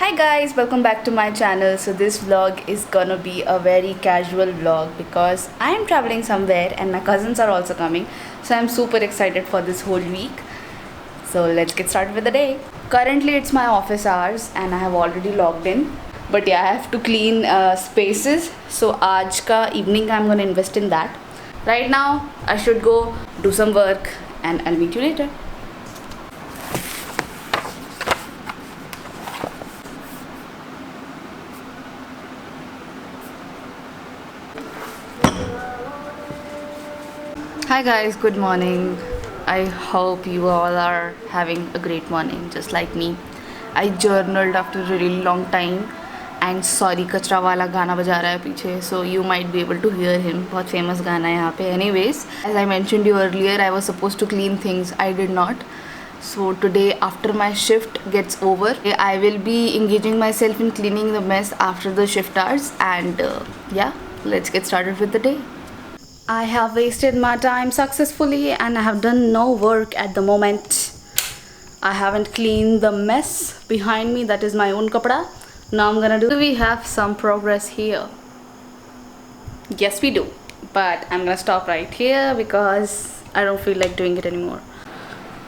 Hi guys, welcome back to my channel. So this vlog is gonna be a very casual vlog because I am traveling somewhere and my cousins are also coming. So I'm super excited for this whole week. So let's get started with the day. Currently it's my office hours and I have already logged in. But yeah, I have to clean spaces. So aaj ka evening I'm gonna invest in that. Right now I should go do some work and I'll meet you later. Hi guys, good morning. I hope you all are having a great morning just like me. I journaled after a really long time and sorry कचरा वाला गाना बजा रहा है पीछे, so you might be able to hear him. बहुत famous गाना है यहाँ पे. Anyways, as I mentioned you earlier, I was supposed to clean things. I did not. So today after my shift gets over, I will be engaging myself in cleaning the mess after the shift hours and yeah, let's get started with the day. I have wasted my time successfully and I have done no work at the moment. I haven't cleaned the mess behind me, that is my own kapda. Now I'm gonna do. Do we have some progress here? Yes we do, but I'm gonna stop right here because I don't feel like doing it anymore.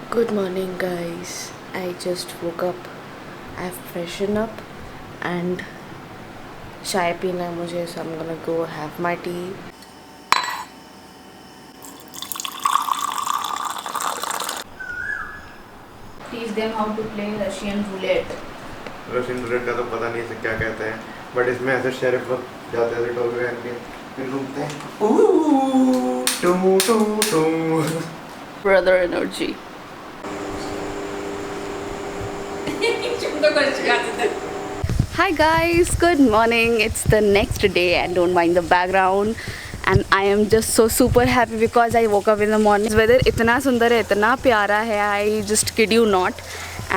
Good morning guys, I just woke up. I've freshened up and chai peena hai mujhe, so I'm gonna go have my tea. Teach them how to play Russian roulette. Russian roulette का तो पता नहीं इसे क्या कहते हैं, but इसमें ऐसे शेरिफ लोग जाते हैं टोपी पहन के फिर घूमते हैं टू टू टू Brother energy. Hi guys, good morning. It's the next day and don't mind the background. And I am just so super happy because I woke up in the morning. This weather इतना सुंदर है, इतना प्यारा है. I just kid you not.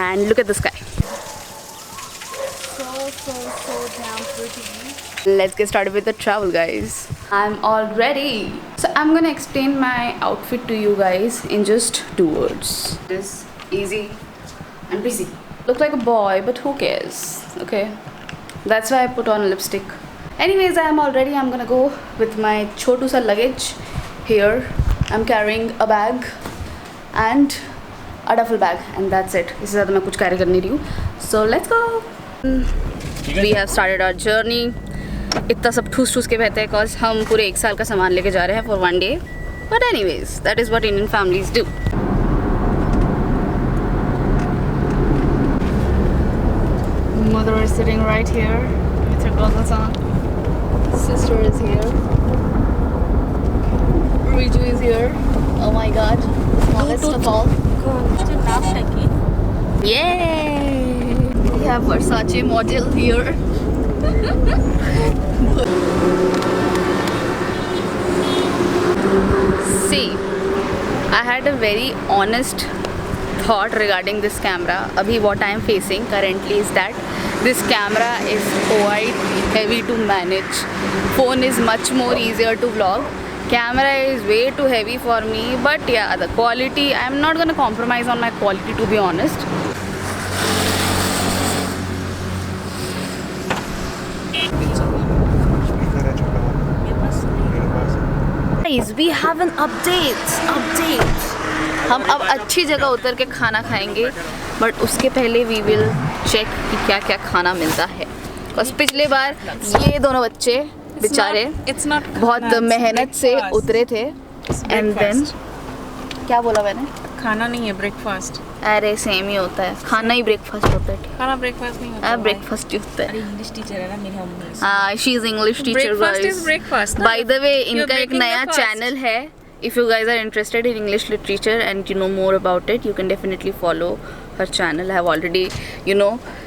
And look at the sky. So damn pretty. Let's get started with the travel, guys. I'm all ready. So I'm gonna explain my outfit to you guys in just 2 words. This easy and busy. Look like a boy, but who cares? Okay. That's why I put on lipstick. Anyways, I am all ready. I'm gonna go with my chotu sa luggage. Here I'm carrying a bag and a duffel bag and that's it. इससे ज़्यादा मैं कुछ carry कर नहीं रही हूँ. So let's go. We have started our journey. इतना सब ठूस ठूस के बहते हैं cause हम पूरे 1 साल का सामान लेके जा रहे हैं for 1 day. But anyways, that is what Indian families do. Mother is sitting right here with her goggles on. Sister is here. Riju is here. Oh my god. Smallest of all. Yay! We have Versace model here. See, I had a very honest thought regarding this camera. Abhi what I am facing currently is that this camera is quite heavy to manage. Phone is much more easier to vlog. Camera is way too heavy for me, but yeah, the quality, I'm not gonna compromise on my quality to be honest. Guys, we have an update. हम अब अच्छी जगह उतर के खाना खाएंगे, but उसके पहले वी विल चेक कि क्या क्या खाना मिलता है. बस पिछले बार ये दोनों बच्चे बेचारे बहुत मेहनत से उतरे थे एंड देन क्या बोला मैंने? खाना नहीं है, ब्रेकफास्ट. अरे सेम ही होता है, खाना ही ब्रेकफास्ट होता है. खाना ब्रेकफास्ट नहीं होता है, ब्रेकफास्ट ही होता है. इंग्लिश टीचर है ना मेरी मम्मी. हाँ, she is English teacher. Breakfast is breakfast. By the way, इनका एक नया चैनल है. If you guys are interested in English literature and you know more about it, you can definitely follow her channel. I have already,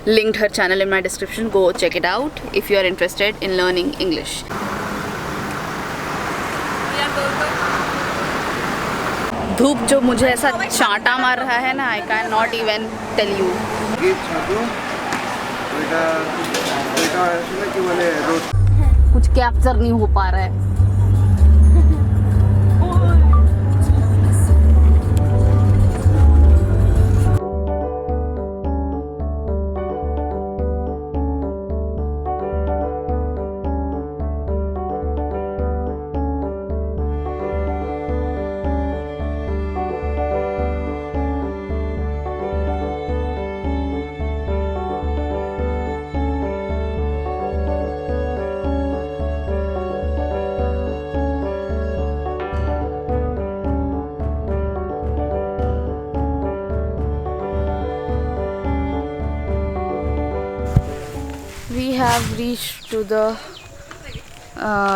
linked her channel in my description. Go check it out if you are interested in learning English. धूप जो मुझे ऐसा चांटा मार रहा है ना, I cannot even tell you. कुछ capture नहीं हो पा रहा है. we have reached to the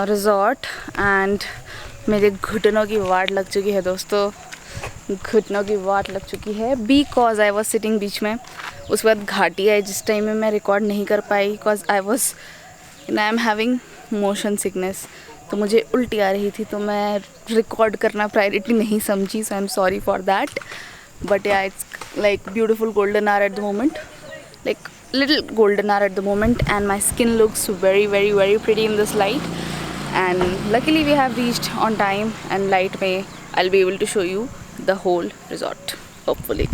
resort and मेरे घुटनों की वाट लग चुकी है दोस्तों, घुटनों की वाट लग चुकी है बिकॉज आई वॉज सिटिंग बीच में। उसके बाद घाटी आई जिस टाइम में मैं रिकॉर्ड नहीं कर पाई because I am having motion sickness, तो मुझे उल्टी आ रही थी, तो मैं रिकॉर्ड करना प्रायोरिटी नहीं समझी, so I am sorry for that. But yeah it's like beautiful golden hour at the moment, like little golden hour at the moment, and my skin looks very very very pretty in this light, and luckily we have reached on time and light may I'll be able to show you the whole resort hopefully.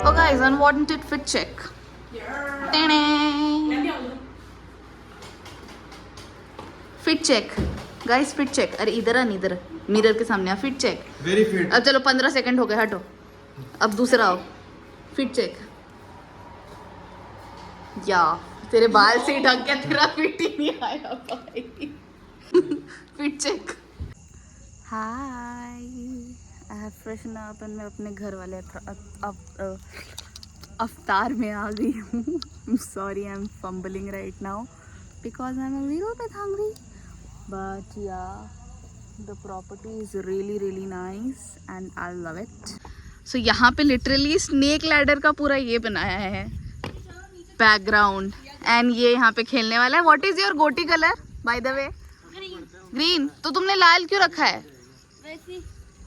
Oh guys, unwanted fit check. Fit check guys, fit check. अरे इधर आन, इधर mirror के सामने आ, fit check. Very fit. अब चलो 15 second हो गए, हटो। अब दूसरा आओ, फिट चेक। या तेरे बाल से ढक के तेरा फिट ही नहीं आया भाई। Fit check. Hi, I have freshen up and मैं अपने घर वाले अवतार में आ गई हूँ। Sorry, I am fumbling right now because I am a little bit hungry, but yeah the property is really really nice and I love it. So यहाँ पे लिटरली स्नेक लैडर का पूरा ये बनाया है बैकग्राउंड, एंड ये यहाँ पे खेलने वाला है। व्हाट इज योर गोटी colour by the way? Green. तो तुमने लाल क्यों रखा है?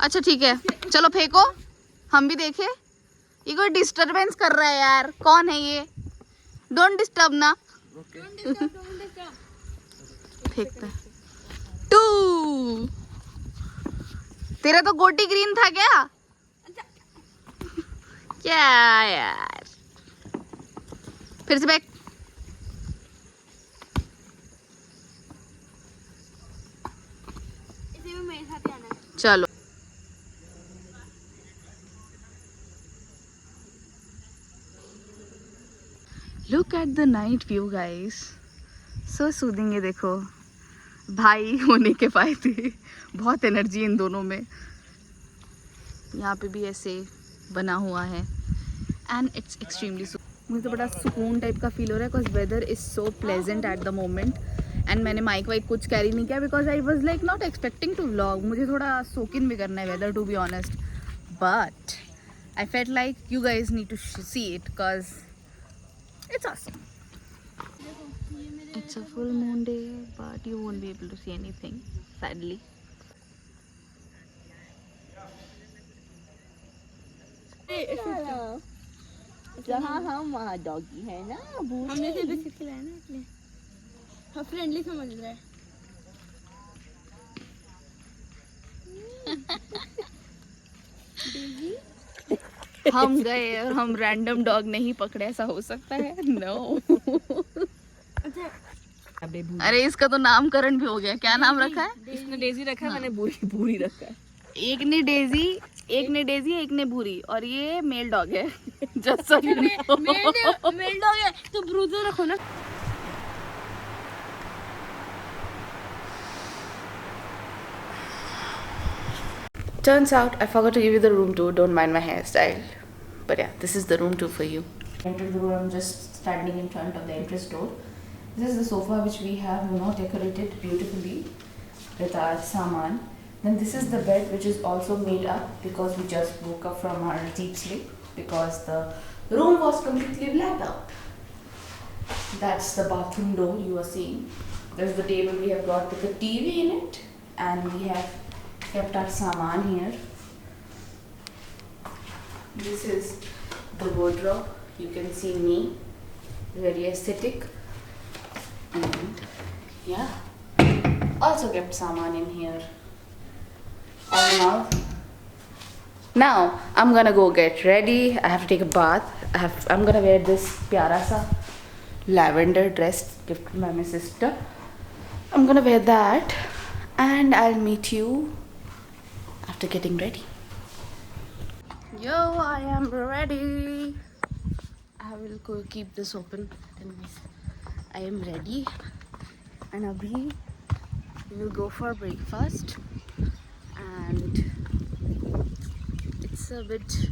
अच्छा ठीक है, चलो फेंको, हम भी देखे। ये कोई डिस्टरबेंस कर रहा है यार, कौन है ये? डोंट डिस्टर्ब ना। फेंकता है। 2 तेरा तो गोटी ग्रीन था क्या? क्या यार, फिर से बैक। चलो look at the night view guys, so soothing. ये देखो, भाई होने के फायदे, बहुत एनर्जी इन दोनों में। यहाँ पे भी ऐसे बना हुआ है एंड इट्स एक्सट्रीमली, मुझे तो बड़ा सुकून टाइप का फील हो रहा है because weather is so pleasant at the moment. And मैंने माइक वाइक कुछ कैरी नहीं किया because I was like not expecting to vlog. मुझे थोड़ा सोक इन भी करना है whether to be honest, but I felt like you guys need to see it because it's awesome. It's a full moon day, but you won't be able to see anything, sadly. जहाँ हम वहाँ doggy है ना, हमने से biscuit खिलाया ना, इसलिए हम फ्रेंडली समझ रहे हैं। हम गए और हम रैंडम डॉग नहीं पकड़े, ऐसा हो सकता है? नो। अरे इसका तो नामकरण भी हो गया। क्या नाम रखा है? इसने डेजी रखा है, मैंने भूरी रखा है। एक ने डेजी, एक ने भूरी, और ये मेल डॉग है। Just so you know. Mail dog है तो ब्रूजर रखो ना। Turns out I forgot to give you the room tour. Don't mind my hairstyle. But yeah, this is the room tour for you. Enter the room. I'm just standing in front of the entrance door. This is the sofa which we have, decorated beautifully with our saman. Then this is the bed which is also made up because we just woke up from our deep sleep because the room was completely blacked out. That's the bathroom door you are seeing. There's the table we have got with the TV in it, and we have kept our saman here. This is the wardrobe. You can see me, very aesthetic, and yeah, also kept saman in here. And now I'm gonna go get ready. I have to take a bath. I'm gonna wear this pyara sa lavender dress gifted by my sister. I'm gonna wear that and I'll meet you after getting ready. Yo, I am ready. I will go keep this open. Anyways, I am ready and abhi we will go for breakfast and it's a bit,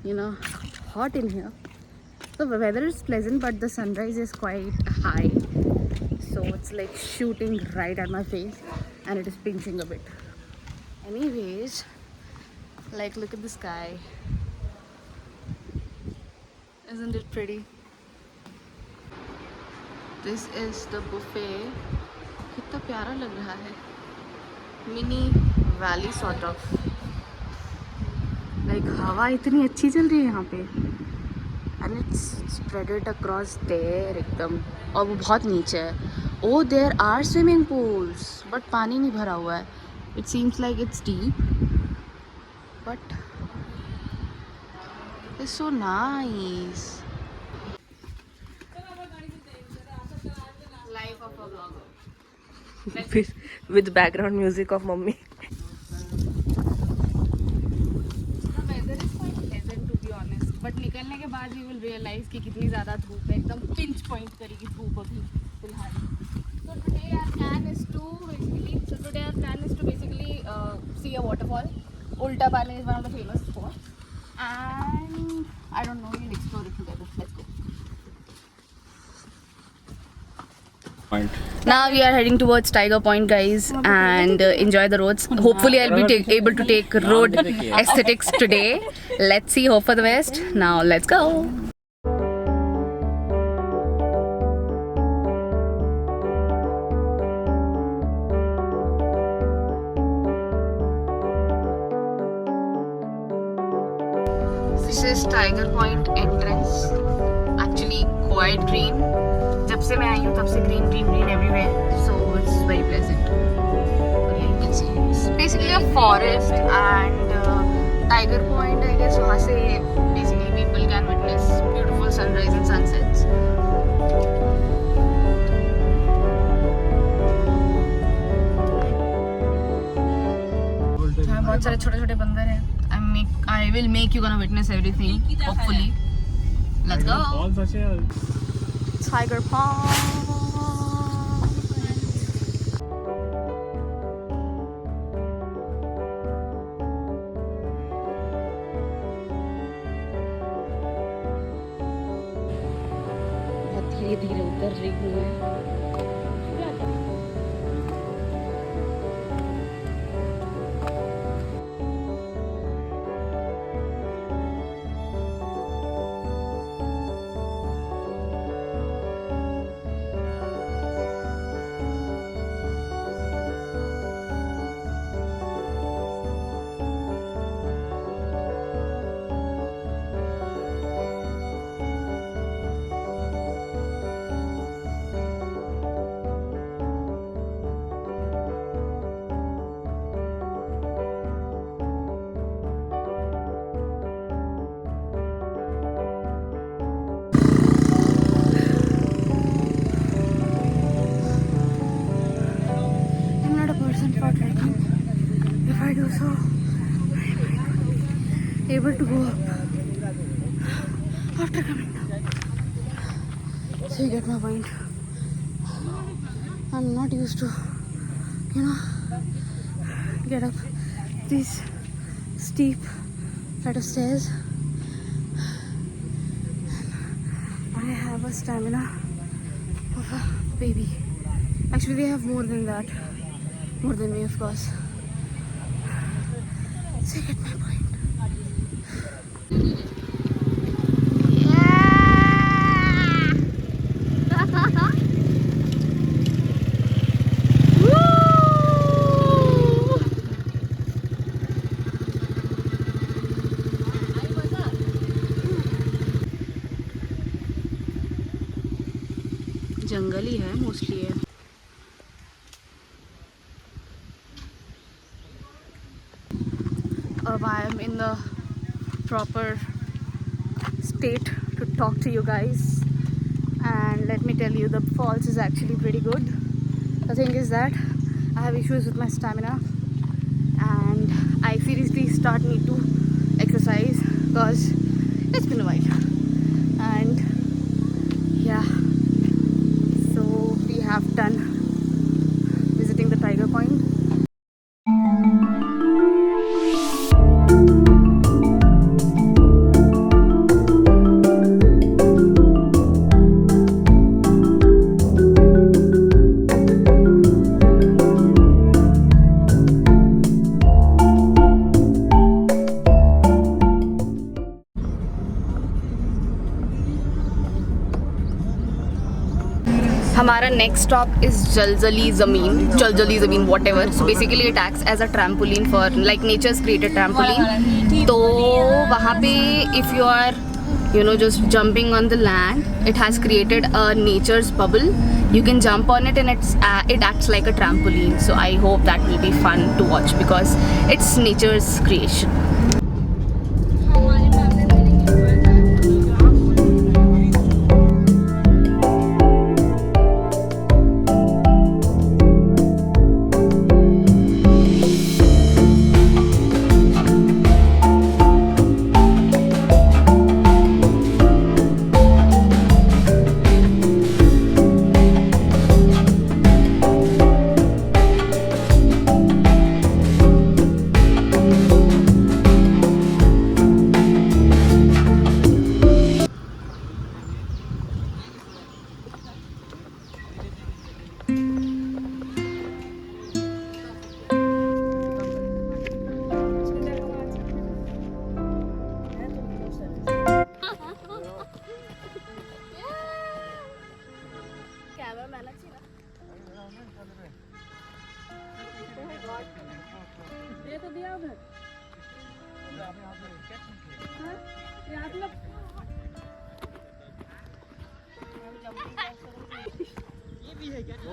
you know, hot in here. The weather is pleasant but the sunrise is quite high, so it's like shooting right at my face and it is pinching a bit. Anyways, like look at the sky. Isn't it pretty? This is the buffet. कितना प्यारा लग रहा है. Mini valley sort of. Like हवा इतनी अच्छी चल रही है यहाँ पे. And it's spread across there एकदम. और वो बहुत नीचे है. Oh, there are swimming pools, but पानी नहीं भरा हुआ है. It seems like it's deep, but it's so nice. Life of a vlogger. with background music of mummy. The weather is quite pleasant to be honest, but निकलने के बाद we will realize कि कितनी ज़्यादा धूप है. एकदम pinch point करेगी धूप अभी फिलहाल. So today our plan is to basically see a waterfall. Ulta Pani is one of the famous spots, and I don't know, we'll explore it together. Let's go. Now we are heading towards Tiger Point, guys, and enjoy the roads. Hopefully I'll be able to take road aesthetics today. Let's see, hope for the best. Now let's go. This is Tiger Point entrance. Actually quite green. जब से मैं आई हूँ तब से green everywhere. So it's very pleasant. Yeah, you can see it's basically a forest and Tiger Point. I guess वहाँ से basically people can witness beautiful sunrise and sunsets. यहाँ बहुत सारे छोटे-छोटे बंदर हैं. I will make you gonna witness everything. Hopefully. Let's go. Tiger Pond. बहुत धीरे-धीरे उतर रही हूँ मैं. I do so, I might be able to go up after coming down. So you get my point. I'm not used to, you know, get up these steep flight of stairs. I have a stamina of a baby. Actually, they have more than that. More than me, of course. So you get my point. जंगल ही है mostly है. अब I am in the proper state to talk to you guys. let me tell you, the falls is actually pretty good. The thing is that I have issues with my stamina and I seriously start need to exercise because it's been a while. And yeah, so we have done visiting the Tiger Point. हमारा next stop is जलजली ज़मीन whatever. So basically it acts as a trampoline for like nature's created trampoline. तो वहाँ पे if you are just jumping on the land, it has created a nature's bubble. You can jump on it and it acts like a trampoline. So I hope that will be fun to watch because it's nature's creation.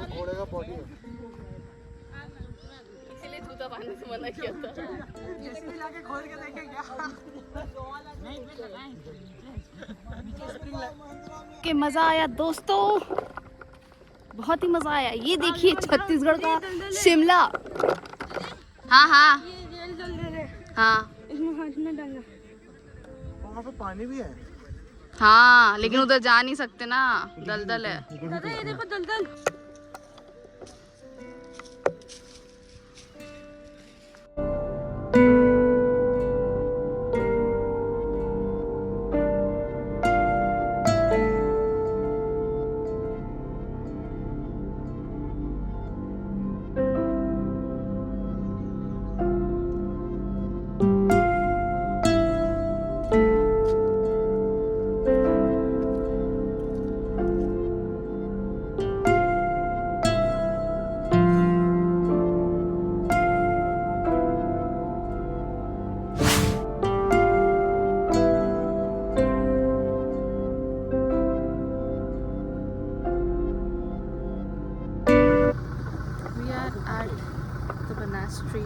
घोड़े का potty है. इसलिए जूता पहनने से मना किया था. कि मज़ा आया दोस्तों, बहुत ही मज़ा आया. ये देखिए छत्तीसगढ़ का शिमला. हाँ हाँ हाँ, वहाँ पे पानी भी है. हाँ लेकिन उधर जा नहीं सकते ना, दलदल है. दादा ये देखो दलदल. At the Banastery.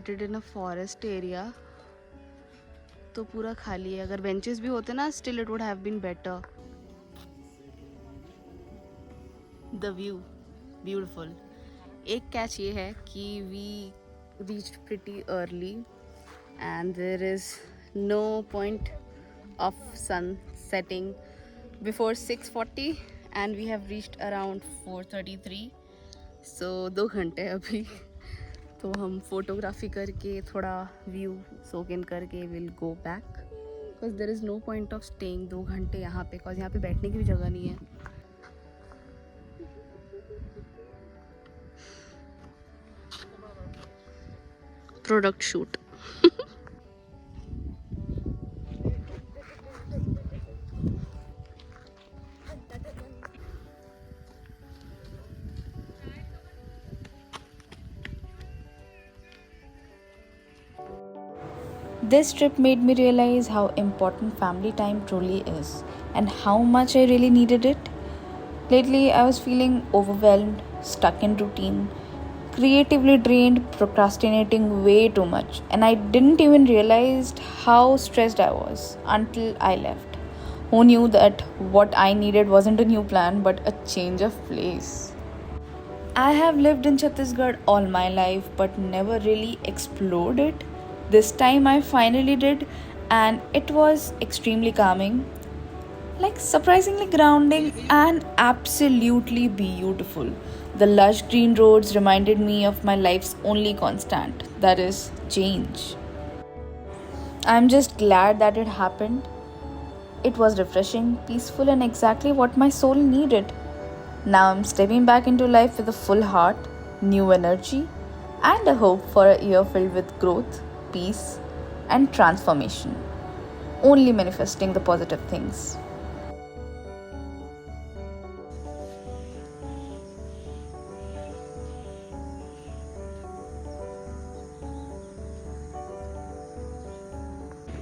located in a forest area, तो पूरा खाली है. अगर benches भी होते ना, still it would have been better. The view, beautiful. एक catch ये है कि we reached pretty early and there is no point of sun setting before 6:40 and we have reached around 4:33. So 2 घंटे अभी. तो हम फोटोग्राफी करके थोड़ा व्यू सोक इन करके will go back because there is no point of staying 2 घंटे यहाँ पे, बिकॉज यहाँ पे बैठने की भी जगह नहीं है. Product shoot. This trip made me realize how important family time truly is and how much I really needed it. Lately, I was feeling overwhelmed, stuck in routine, creatively drained, procrastinating way too much, and I didn't even realize how stressed I was until I left. Who knew that what I needed wasn't a new plan but a change of place? I have lived in Chhattisgarh all my life but never really explored it. This time I finally did and it was extremely calming, like surprisingly grounding and absolutely beautiful. The lush green roads reminded me of my life's only constant, that is change. I'm just glad that it happened. It was refreshing, peaceful and exactly what my soul needed. Now I'm stepping back into life with a full heart, new energy and a hope for a year filled with growth, peace and transformation, only manifesting the positive things.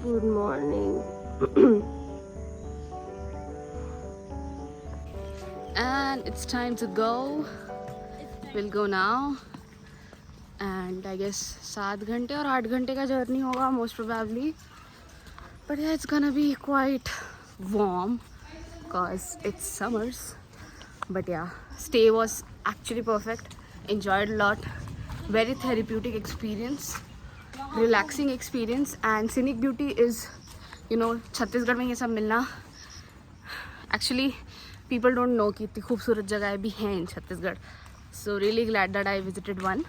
Good morning. And it's time to go. We'll go now. And I guess 7 घंटे और 8 घंटे का journey होगा most probably. But yeah, it's gonna be quite warm because it's summers. But yeah, stay was actually perfect. Enjoyed a lot. Very therapeutic experience. Relaxing experience and scenic beauty is, you know, Chhattisgarh में ये सब मिलना. Actually, people don't know कि इतनी खूबसूरत जगह भी हैं in Chhattisgarh. So really glad that I visited one.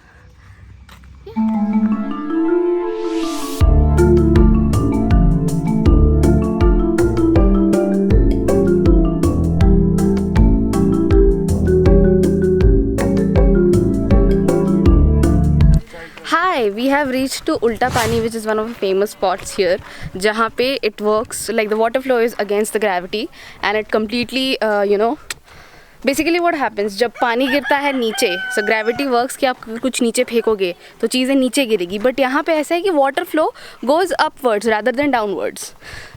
Hi, we have reached to Ulta Pani, which is one of the famous spots here. जहाँ पे it works like the water flow is against the gravity and it completely, basically what happens जब पानी गिरता है नीचे, सो gravity works कि आप कुछ नीचे फेंकोगे तो चीज़ें नीचे गिरेगी. बट यहाँ पे ऐसा है कि water flow goes upwards rather than downwards,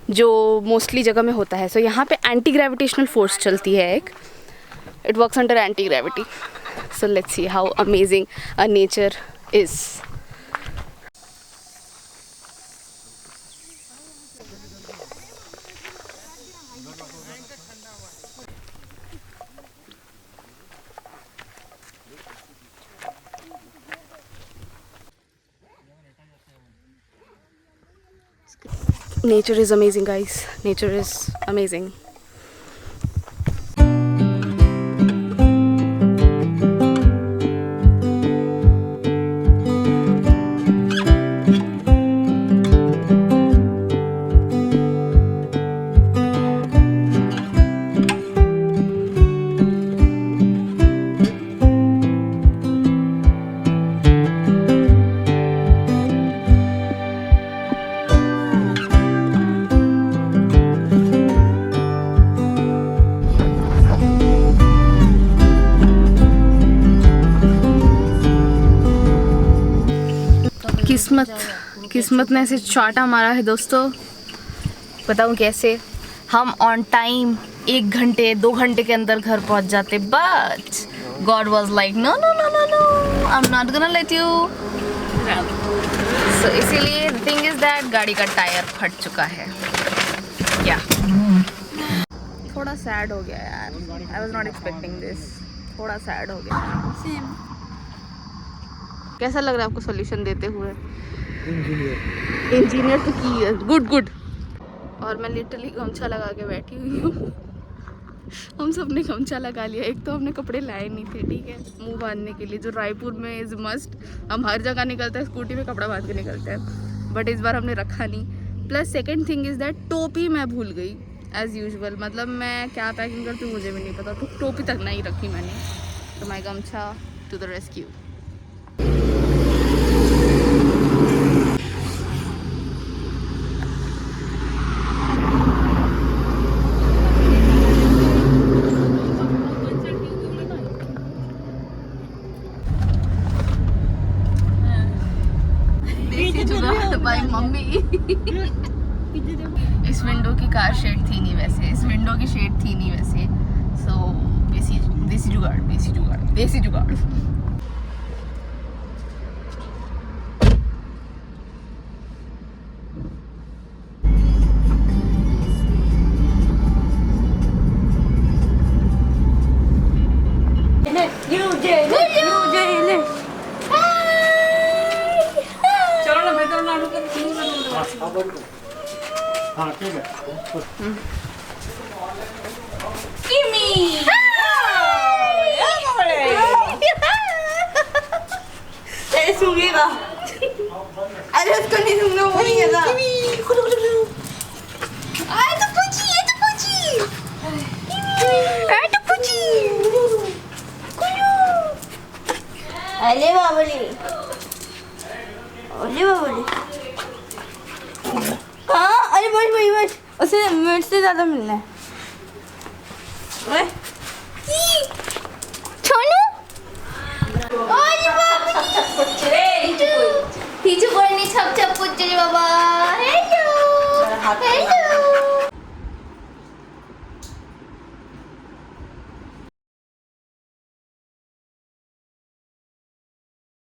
जो मोस्टली जगह में होता है. सो यहाँ पे एंटी ग्रेविटेशनल फोर्स चलती है एक. It works under anti gravity. So let's see how amazing a nature is. Nature is amazing, guys. Nature is amazing. किस्मत ने ऐसे चाटा मारा है दोस्तों. बताऊँ कैसे. हम ऑन टाइम 1 घंटे 2 घंटे के अंदर घर पहुंच जाते, but God was like no no no no no, I am not gonna let you. So इसीलिए थिंग इज दैट गाड़ी का टायर फट चुका है क्या। थोड़ा सैड हो गया यार, I was not expecting this, थोड़ा सैड हो गया। सेम। कैसा लग रहा है आपको सोल्यूशन देते हुए? इंजीनियर तो की है, गुड गुड। और मैं लिटरली गमछा लगा के बैठी हुई हूँ। हम सब ने गमछा लगा लिया, एक तो हमने कपड़े लाए नहीं थे, ठीक है, मुंह बांधने के लिए, जो रायपुर में इज मस्ट, हम हर जगह निकलते हैं स्कूटी में कपड़ा बांध के निकलते हैं, बट इस बार हमने रखा नहीं। Plus second thing is that टोपी मैं भूल गई एज यूजुअल, मतलब मैं क्या पैकिंग करती हूँ मुझे भी नहीं पता, तो टोपी तक नहीं रखी मैंने। तो my gamchha to the rescue. Bye mummy. इस विंडो की कार शेड थी नहीं वैसे, इस विंडो की शेड थी नहीं वैसे, सो देसी जुगाड़, देसी जुगाड़, देसी जुगाड़। हाँ ठीक है। सूंघेगा, अरे उसको नहीं सूंघना, वो नहीं है। आए तो पूछी, ये तो पूछी, आए तो पूछी, अरे बाबली, अरे बाबली, हाँ, अरे बस वही बस, उसे मिनट से ज़्यादा मिलना है। पीछे पड़नी छप छप कुछ बाबा। Hello hello